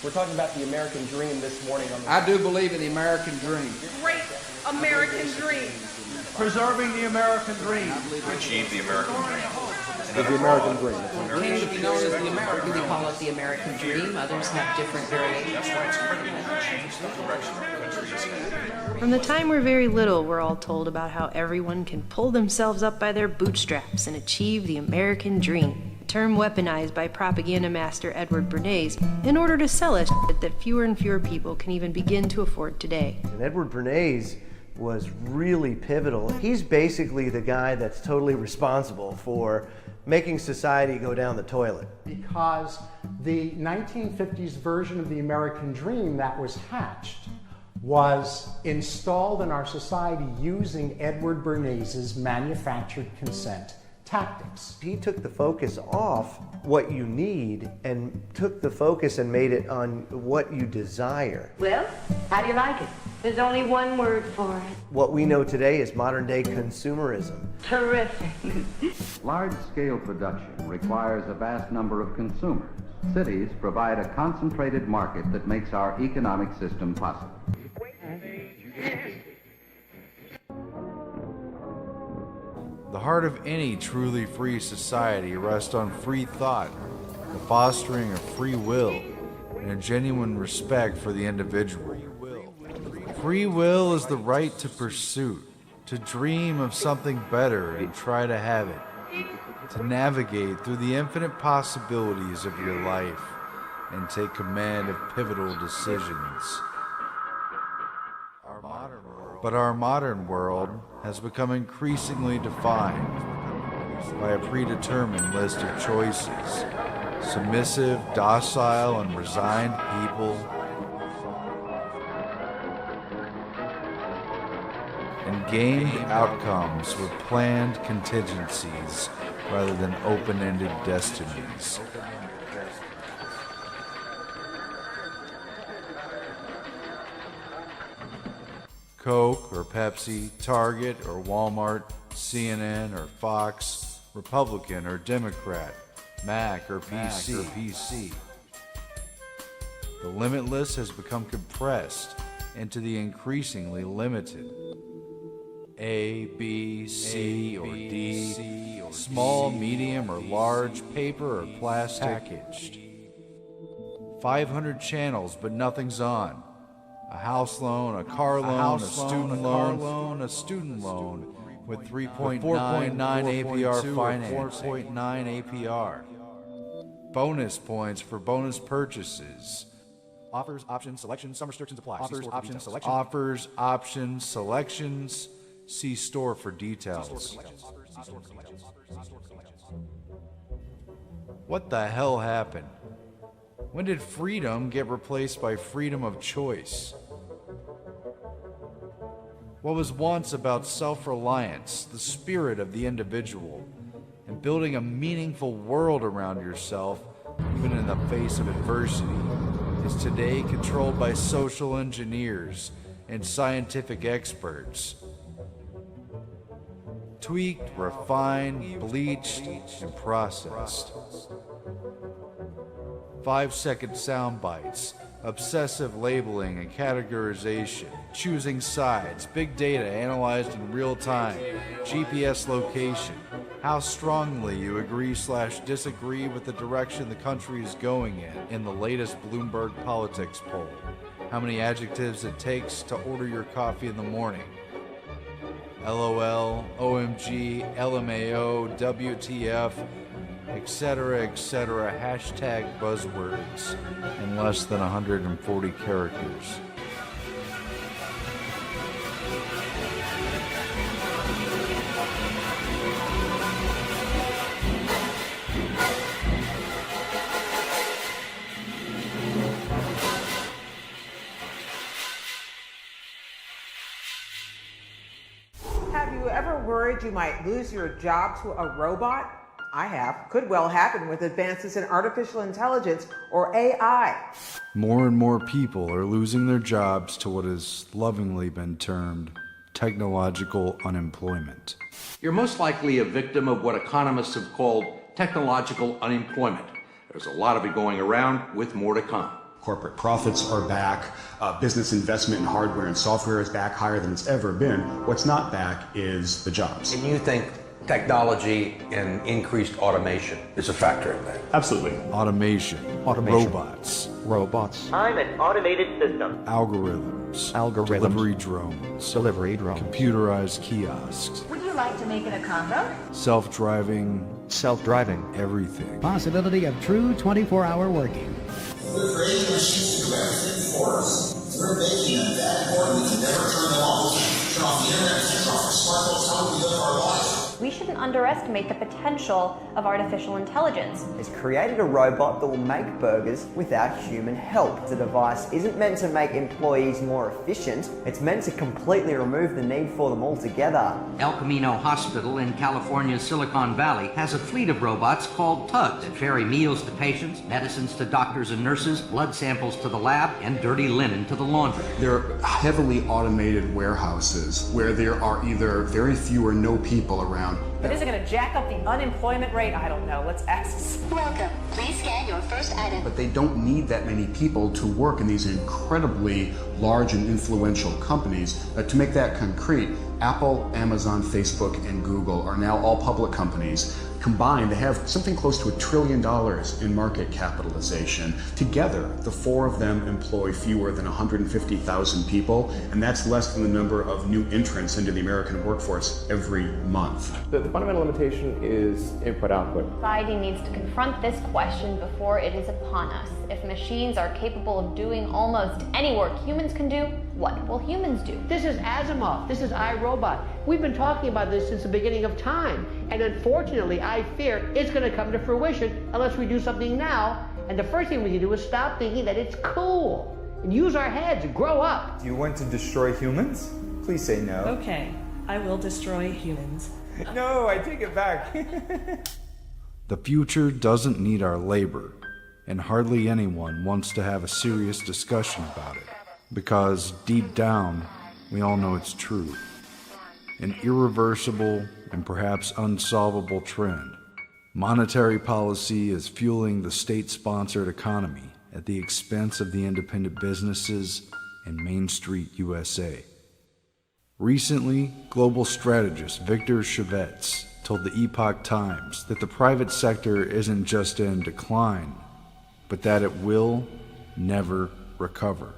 We're talking about the American dream this morning on the... I do believe in the American dream. Great American dream. Preserving the American dream. Achieve the American dream. The American dream. It came to be known as the American. They call it the American dream. Others have different variations. That's why it's critical to change the direction our country is headed. From the time we're very little, we're all told about how everyone can pull themselves up by their bootstraps and achieve the American dream. A term weaponized by propaganda master Edward Bernays in order to sell us shit that fewer and fewer people can even begin to afford today. And Edward Bernays was really pivotal. He's basically the guy that's totally responsible for making society go down the toilet. Because the 1950s version of the American dream that was hatched was installed in our society using Edward Bernays' manufactured consent tactics. He took the focus off what you need and took the focus and made it on what you desire. Well, how do you like it? There's only one word for it. What we know today is modern day consumerism. Terrific. Large-scale production requires a vast number of consumers. Cities provide a concentrated market that makes our economic system possible. The heart of any truly free society rests on free thought, the fostering of free will, and a genuine respect for the individual. Free will is the right to pursue, to dream of something better and try to have it, to navigate through the infinite possibilities of your life and take command of pivotal decisions. But our modern world has become increasingly defined by a predetermined list of choices. Submissive, docile, and resigned people, and gamed outcomes with planned contingencies rather than open-ended destinies. Coke or Pepsi, Target or Walmart, CNN or Fox, Republican or Democrat, Mac or PC. The limitless has become compressed into the increasingly limited. A, B, C, or D, small, medium, or large, paper or plastic, packaged. 500 channels, but nothing's on. A house loan, a car loan, a student loan with 3.9 APR finance, 4.9 APR. Bonus points for bonus purchases. Offers, options, selections, some restrictions apply. Offers, options, selections. See store for details. What the hell happened? When did freedom get replaced by freedom of choice? What was once about self-reliance, the spirit of the individual, and building a meaningful world around yourself, even in the face of adversity, is today controlled by social engineers and scientific experts. Tweaked, refined, bleached, and processed. 5-second sound bites, obsessive labeling and categorization, choosing sides, big data analyzed in real time, GPS location, how strongly you agree/disagree with the direction the country is going in the latest Bloomberg politics poll, how many adjectives it takes to order your coffee in the morning, LOL, OMG, LMAO, WTF, etc., hashtag buzzwords in less than 140 characters. Have you ever worried you might lose your job to a robot? I have. Could well happen with advances in artificial intelligence, or AI. More and more people are losing their jobs to what has lovingly been termed technological unemployment. You're most likely a victim of what economists have called technological unemployment. There's a lot of it going around, with more to come. Corporate profits are back. Business investment in hardware and software is back higher than it's ever been. What's not back is the jobs. And you think technology and increased automation is a factor in that? Absolutely. Automation. Robots. I'm an automated system. Algorithms. Delivery drones. Computerized kiosks. Would you like to make it a combo? Self-driving. Everything. Possibility of true 24-hour working. We're creating machines to do everything for us. We're making them that important we can never turn them off. We can turn off the internet, we can turn off our smartphones. How do we live our lives? We shouldn't underestimate the potential of artificial intelligence. It's created a robot that will make burgers without human help. The device isn't meant to make employees more efficient, it's meant to completely remove the need for them altogether. El Camino Hospital in California's Silicon Valley has a fleet of robots called tugs that ferry meals to patients, medicines to doctors and nurses, blood samples to the lab, and dirty linen to the laundry. They're heavily automated warehouses where there are either very few or no people around. But is it going to jack up the unemployment rate? I don't know. Let's ask. Welcome. Please scan your first item. But they don't need that many people to work in these incredibly large and influential companies. To make that concrete, Apple, Amazon, Facebook, and Google are now all public companies. Combined, they have something close to $1 trillion in market capitalization. Together, the four of them employ fewer than 150,000 people, and that's less than the number of new entrants into the American workforce every month. The fundamental limitation is input-output. Society needs to confront this question before it is upon us. If machines are capable of doing almost any work humans can do, what will humans do? This is Asimov. This is iRobot. We've been talking about this since the beginning of time. And unfortunately, I fear it's going to come to fruition unless we do something now. And the first thing we can do is stop thinking that it's cool and use our heads and grow up. Do you want to destroy humans? Please say no. Okay, I will destroy humans. No, I take it back. The future doesn't need our labor, and hardly anyone wants to have a serious discussion about it, because deep down, we all know it's true. An irreversible and perhaps unsolvable trend. Monetary policy is fueling the state-sponsored economy at the expense of the independent businesses and Main Street USA. Recently, global strategist Victor Chevets told the Epoch Times that the private sector isn't just in decline, but that it will never recover.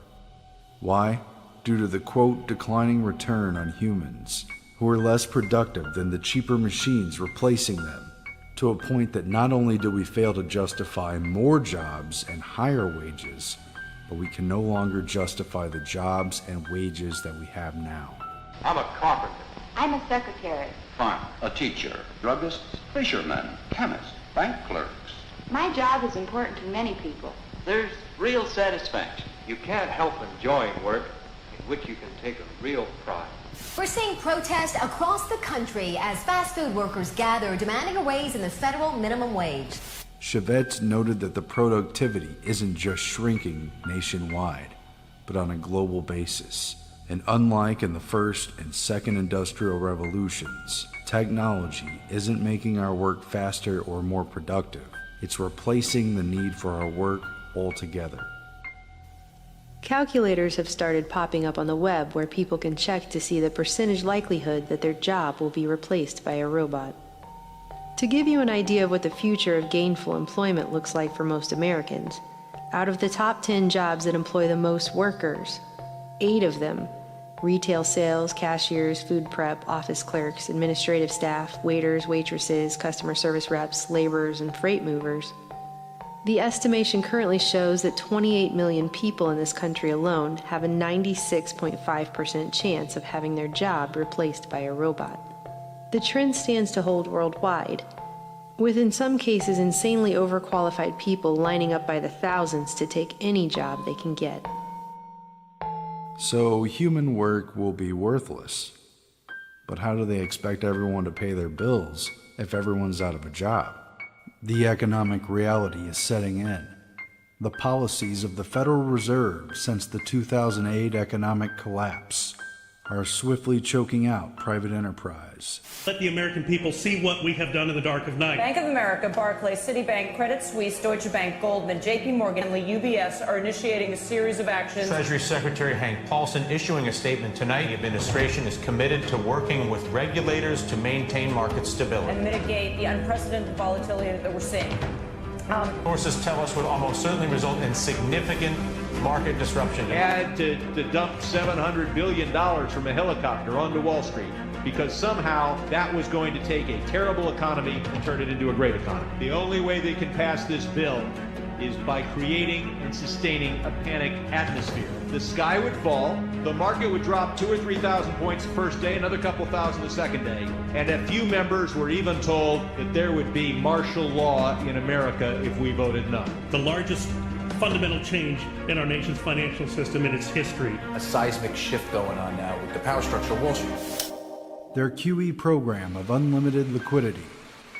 Why? Due to the, quote, declining return on humans, who are less productive than the cheaper machines replacing them, to a point that not only do we fail to justify more jobs and higher wages, but we can no longer justify the jobs and wages that we have now. I'm a carpenter. I'm a secretary. Farmer. A teacher. Druggists. Fishermen. Chemists. Bank clerks. My job is important to many people. There's real satisfaction. You can't help enjoying work in which you can take a real pride. We're seeing protests across the country as fast food workers gather demanding a raise in the federal minimum wage. Chevets noted that the productivity isn't just shrinking nationwide, but on a global basis. And unlike in the first and second industrial revolutions, technology isn't making our work faster or more productive. It's replacing the need for our work altogether. Calculators have started popping up on the web where people can check to see the percentage likelihood that their job will be replaced by a robot. To give you an idea of what the future of gainful employment looks like for most Americans, out of the top 10 jobs that employ the most workers, 8 of them, retail sales, cashiers, food prep, office clerks, administrative staff, waiters, waitresses, customer service reps, laborers, and freight movers. The estimation currently shows that 28 million people in this country alone have a 96.5% chance of having their job replaced by a robot. The trend stands to hold worldwide, with in some cases insanely overqualified people lining up by the thousands to take any job they can get. So human work will be worthless. But how do they expect everyone to pay their bills if everyone's out of a job? The economic reality is setting in. The policies of the Federal Reserve since the 2008 economic collapse are swiftly choking out private enterprise. Let the American people see what we have done in the dark of night. Bank of America, Barclays, Citibank, Credit Suisse, Deutsche Bank, Goldman, JP Morgan, and the UBS are initiating a series of actions. Treasury Secretary Hank Paulson issuing a statement tonight. The administration is committed to working with regulators to maintain market stability and mitigate the unprecedented volatility that we're seeing. Sources tell us would almost certainly result in significant market disruption. Had to dump $700 billion from a helicopter onto Wall Street because somehow that was going to take a terrible economy and turn it into a great economy. The only way they can pass this bill is by creating and sustaining a panic atmosphere. The sky would fall, the market would drop 2,000 or 3,000 points the first day, another couple thousand the second day, and a few members were even told that there would be martial law in America if we voted no. The largest fundamental change in our nation's financial system in its history. A seismic shift going on now with the power structure of Wall Street. Their QE program of unlimited liquidity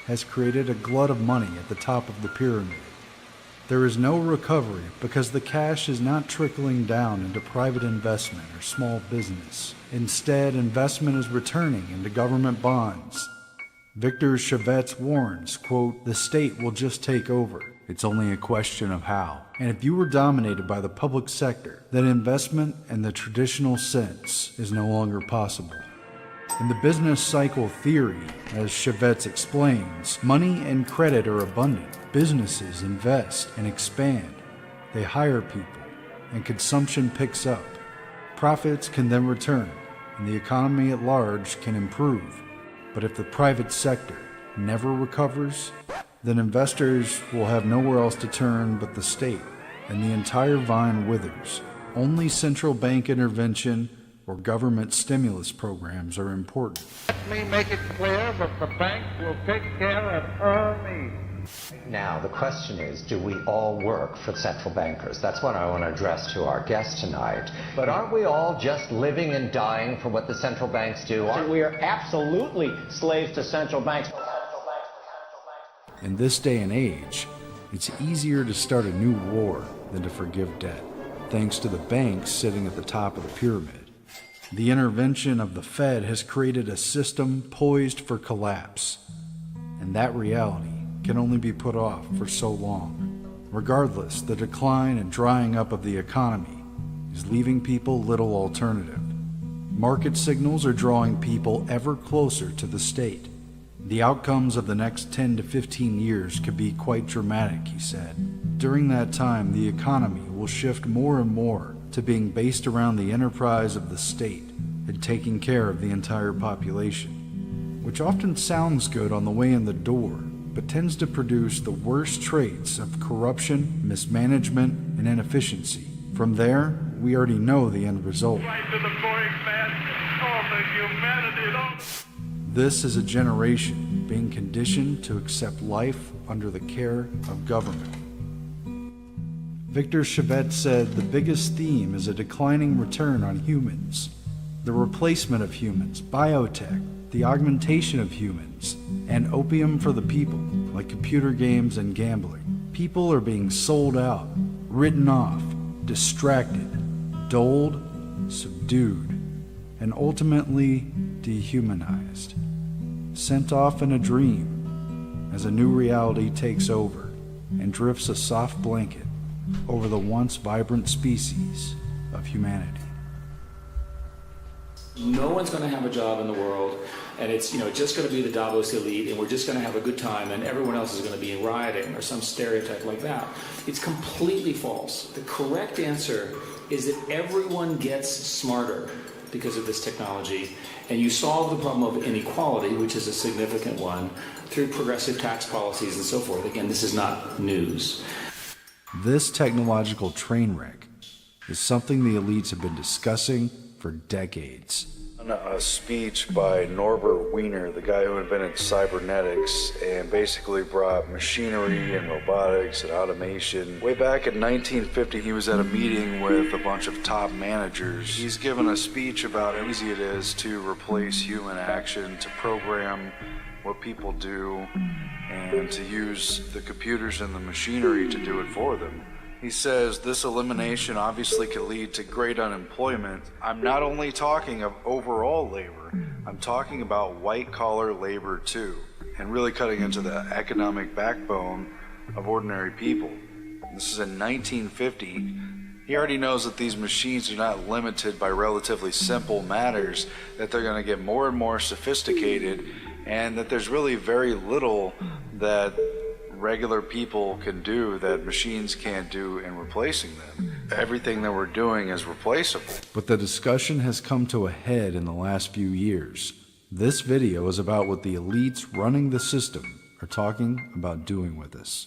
has created a glut of money at the top of the pyramid. There is no recovery because the cash is not trickling down into private investment or small business. Instead, investment is returning into government bonds. Victor Chavez warns, quote, "The state will just take over. It's only a question of how." And if you were dominated by the public sector, then investment in the traditional sense is no longer possible. In the business cycle theory, as Chavez explains, money and credit are abundant. Businesses invest and expand. They hire people, and consumption picks up. Profits can then return, and the economy at large can improve. But if the private sector never recovers, then investors will have nowhere else to turn but the state, and the entire vine withers. Only central bank intervention or government stimulus programs are important. Let me make it clear that the bank will take care of her needs. Now, the question is, do we all work for central bankers? That's what I want to address to our guest tonight. But aren't we all just living and dying for what the central banks do? We are absolutely slaves to central banks. In this day and age, it's easier to start a new war than to forgive debt, thanks to the banks sitting at the top of the pyramid. The intervention of the Fed has created a system poised for collapse, and that reality can only be put off for so long. Regardless, the decline and drying up of the economy is leaving people little alternative. Market signals are drawing people ever closer to the state. The outcomes of the next 10 to 15 years could be quite dramatic, he said. During that time, the economy will shift more and more to being based around the enterprise of the state and taking care of the entire population, which often sounds good on the way in the door, but tends to produce the worst traits of corruption, mismanagement, and inefficiency. From there, we already know the end result. This is a generation being conditioned to accept life under the care of government. Victor Chavez said the biggest theme is a declining return on humans, the replacement of humans, biotech, the augmentation of humans, and opium for the people, like computer games and gambling. People are being sold out, written off, distracted, dulled, subdued, and ultimately dehumanized, sent off in a dream as a new reality takes over and drifts a soft blanket over the once vibrant species of humanity. No one's going to have a job in the world, and it's just going to be the Davos elite, and we're just going to have a good time, and everyone else is going to be rioting or some stereotype like that. It's completely false. The correct answer is that everyone gets smarter because of this technology, and you solve the problem of inequality, which is a significant one, through progressive tax policies and so forth. Again, this is not news. This technological train wreck is something the elites have been discussing for decades. A speech by Norbert Wiener, the guy who invented cybernetics and basically brought machinery and robotics and automation. Way back in 1950, he was at a meeting with a bunch of top managers. He's given a speech about how easy it is to replace human action, to program what people do, and to use the computers and the machinery to do it for them. He says this elimination obviously could lead to great unemployment. I'm not only talking of overall labor, I'm talking about white-collar labor too, and really cutting into the economic backbone of ordinary people. This is in 1950. He already knows that these machines are not limited by relatively simple matters, that they're going to get more and more sophisticated, and that there's really very little that regular people can do that machines can't do in replacing them. Everything that we're doing is replaceable. But the discussion has come to a head in the last few years. This video is about what the elites running the system are talking about doing with us.